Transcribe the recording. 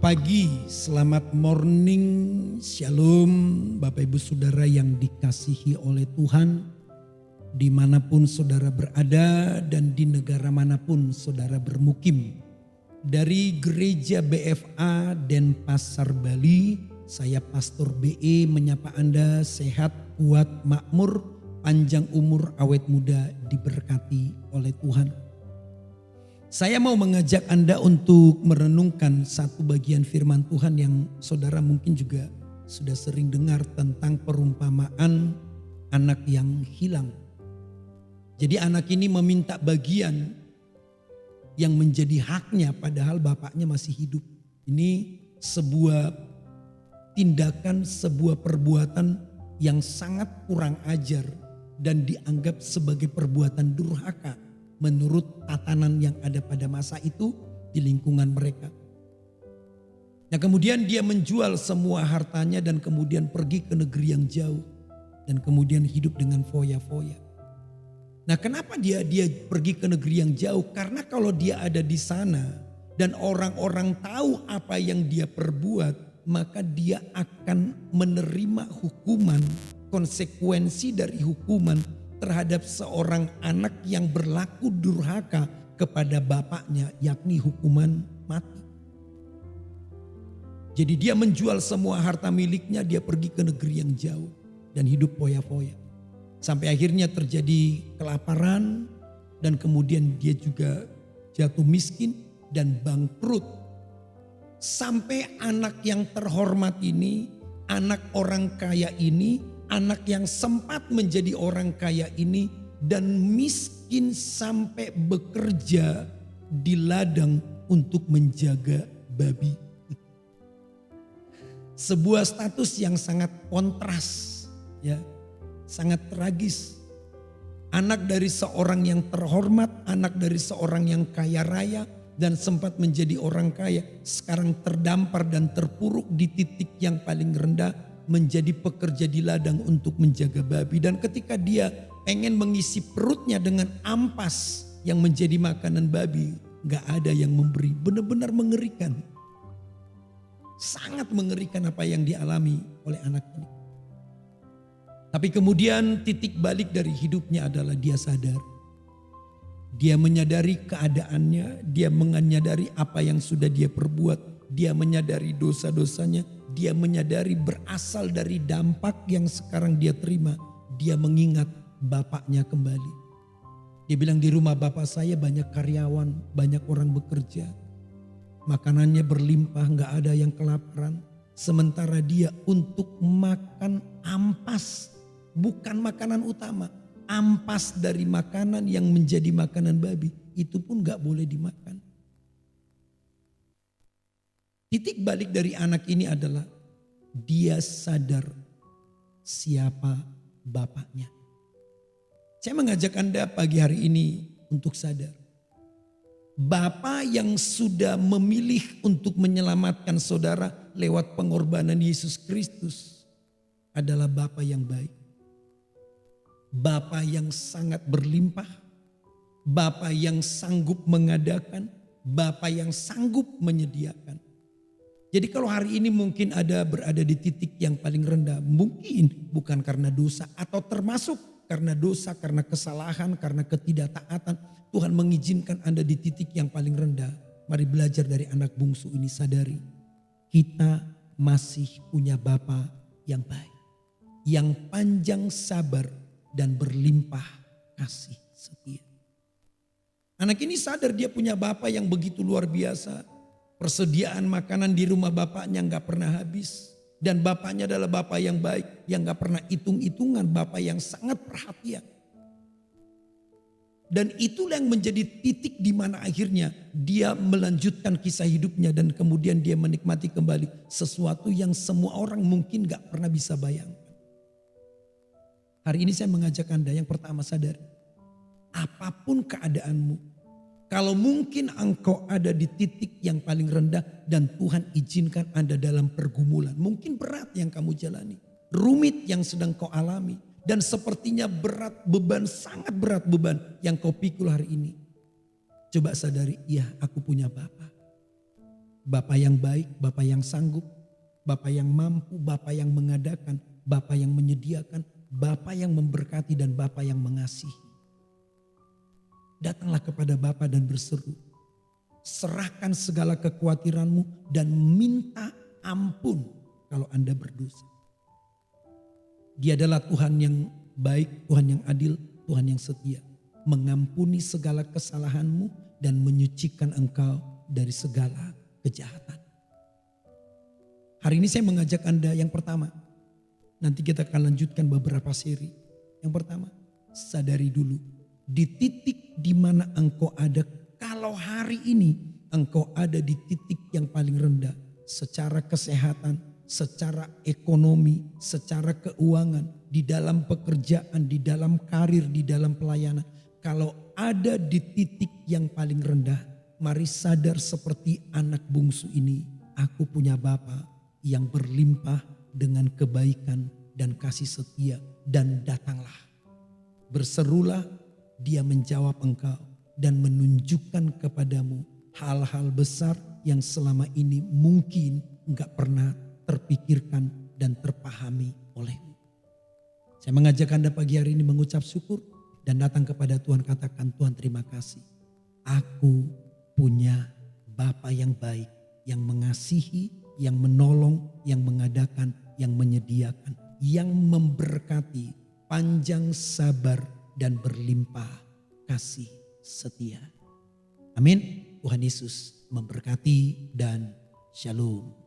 pagi, selamat morning, shalom Bapak Ibu Saudara yang dikasihi oleh Tuhan. Dimanapun saudara berada dan di negara manapun saudara bermukim. Dari Gereja BFA Denpasar Bali, saya Pastor BE menyapa Anda sehat, kuat, makmur, panjang umur, awet muda, diberkati oleh Tuhan. Saya mau mengajak Anda untuk merenungkan satu bagian firman Tuhan yang saudara mungkin juga sudah sering dengar tentang perumpamaan anak yang hilang. Jadi anak ini meminta bagian yang menjadi haknya padahal bapaknya masih hidup. Ini sebuah tindakan, sebuah perbuatan yang sangat kurang ajar dan dianggap sebagai perbuatan durhaka menurut tatanan yang ada pada masa itu di lingkungan mereka. Nah, kemudian dia menjual semua hartanya dan kemudian pergi ke negeri yang jauh dan kemudian hidup dengan foya-foya. Nah, kenapa dia pergi ke negeri yang jauh? Karena kalau dia ada di sana dan orang-orang tahu apa yang dia perbuat, maka dia akan menerima hukuman, konsekuensi dari hukuman terhadap seorang anak yang berlaku durhaka kepada bapaknya, yakni hukuman mati. Jadi dia menjual semua harta miliknya, dia pergi ke negeri yang jauh dan hidup foya-foya. Sampai akhirnya terjadi kelaparan dan kemudian dia juga jatuh miskin dan bangkrut. Sampai anak yang terhormat ini, anak orang kaya ini, anak yang sempat menjadi orang kaya ini dan miskin sampai bekerja di ladang untuk menjaga babi. Sebuah status yang sangat kontras, ya, sangat tragis. Anak dari seorang yang terhormat, anak dari seorang yang kaya raya dan sempat menjadi orang kaya, sekarang terdampar dan terpuruk di titik yang paling rendah, menjadi pekerja di ladang untuk menjaga babi. Dan ketika dia pengen mengisi perutnya dengan ampas yang menjadi makanan babi, gak ada yang memberi. Benar-benar mengerikan. Sangat mengerikan apa yang dialami oleh anak ini. Tapi kemudian titik balik dari hidupnya adalah dia sadar. Dia menyadari keadaannya, dia menyadari apa yang sudah dia perbuat, dia menyadari dosa-dosanya, dia menyadari berasal dari dampak yang sekarang dia terima. Dia mengingat bapaknya kembali. Dia bilang di rumah bapak saya banyak karyawan, banyak orang bekerja. Makanannya berlimpah, gak ada yang kelaparan. Sementara dia untuk makan ampas, bukan makanan utama. Ampas dari makanan yang menjadi makanan babi, itu pun gak boleh dimakan. Titik balik dari anak ini adalah dia sadar siapa bapaknya. Saya mengajak Anda pagi hari ini untuk sadar. Bapa yang sudah memilih untuk menyelamatkan saudara lewat pengorbanan Yesus Kristus adalah Bapa yang baik. Bapa yang sangat berlimpah. Bapa yang sanggup mengadakan. Bapa yang sanggup menyediakan. Jadi kalau hari ini mungkin ada berada di titik yang paling rendah, mungkin bukan karena dosa atau termasuk karena dosa, karena kesalahan, karena ketidaktaatan, Tuhan mengizinkan Anda di titik yang paling rendah. Mari belajar dari anak bungsu ini, sadari kita masih punya Bapa yang baik, yang panjang sabar dan berlimpah kasih setia. Anak ini sadar dia punya Bapa yang begitu luar biasa. Persediaan makanan di rumah bapaknya gak pernah habis. Dan bapaknya adalah bapak yang baik, yang gak pernah hitung-hitungan, bapak yang sangat perhatian. Dan itulah yang menjadi titik di mana akhirnya dia melanjutkan kisah hidupnya dan kemudian dia menikmati kembali sesuatu yang semua orang mungkin gak pernah bisa bayangkan. Hari ini saya mengajak Anda yang pertama sadar, apapun keadaanmu, kalau mungkin engkau ada di titik yang paling rendah dan Tuhan izinkan Anda dalam pergumulan. Mungkin berat yang kamu jalani. Rumit yang sedang kau alami. Dan sepertinya berat beban, sangat berat beban yang kau pikul hari ini. Coba sadari, iya aku punya Bapa. Bapa yang baik, Bapa yang sanggup, Bapa yang mampu, Bapa yang mengadakan, Bapa yang menyediakan, Bapa yang memberkati dan Bapa yang mengasihi. Datanglah kepada Bapa dan berseru. Serahkan segala kekhawatiranmu dan minta ampun kalau Anda berdosa. Dia adalah Tuhan yang baik, Tuhan yang adil, Tuhan yang setia. Mengampuni segala kesalahanmu dan menyucikan engkau dari segala kejahatan. Hari ini saya mengajak Anda yang pertama. Nanti kita akan lanjutkan beberapa seri. Yang pertama, sadari dulu. Di titik di mana engkau ada, kalau hari ini engkau ada di titik yang paling rendah. Secara kesehatan, secara ekonomi, secara keuangan, di dalam pekerjaan, di dalam karir, di dalam pelayanan. Kalau ada di titik yang paling rendah, mari sadar seperti anak bungsu ini. Aku punya Bapa yang berlimpah dengan kebaikan dan kasih setia, dan datanglah. Berserulah, dia menjawab engkau dan menunjukkan kepadamu hal-hal besar yang selama ini mungkin enggak pernah terpikirkan dan terpahami olehmu. Saya mengajak Anda pagi hari ini mengucap syukur dan datang kepada Tuhan, katakan, Tuhan terima kasih. Aku punya Bapa yang baik, yang mengasihi, yang menolong, yang mengadakan, yang menyediakan, yang memberkati, panjang sabar dan berlimpah kasih setia. Amin. Tuhan Yesus memberkati dan shalom.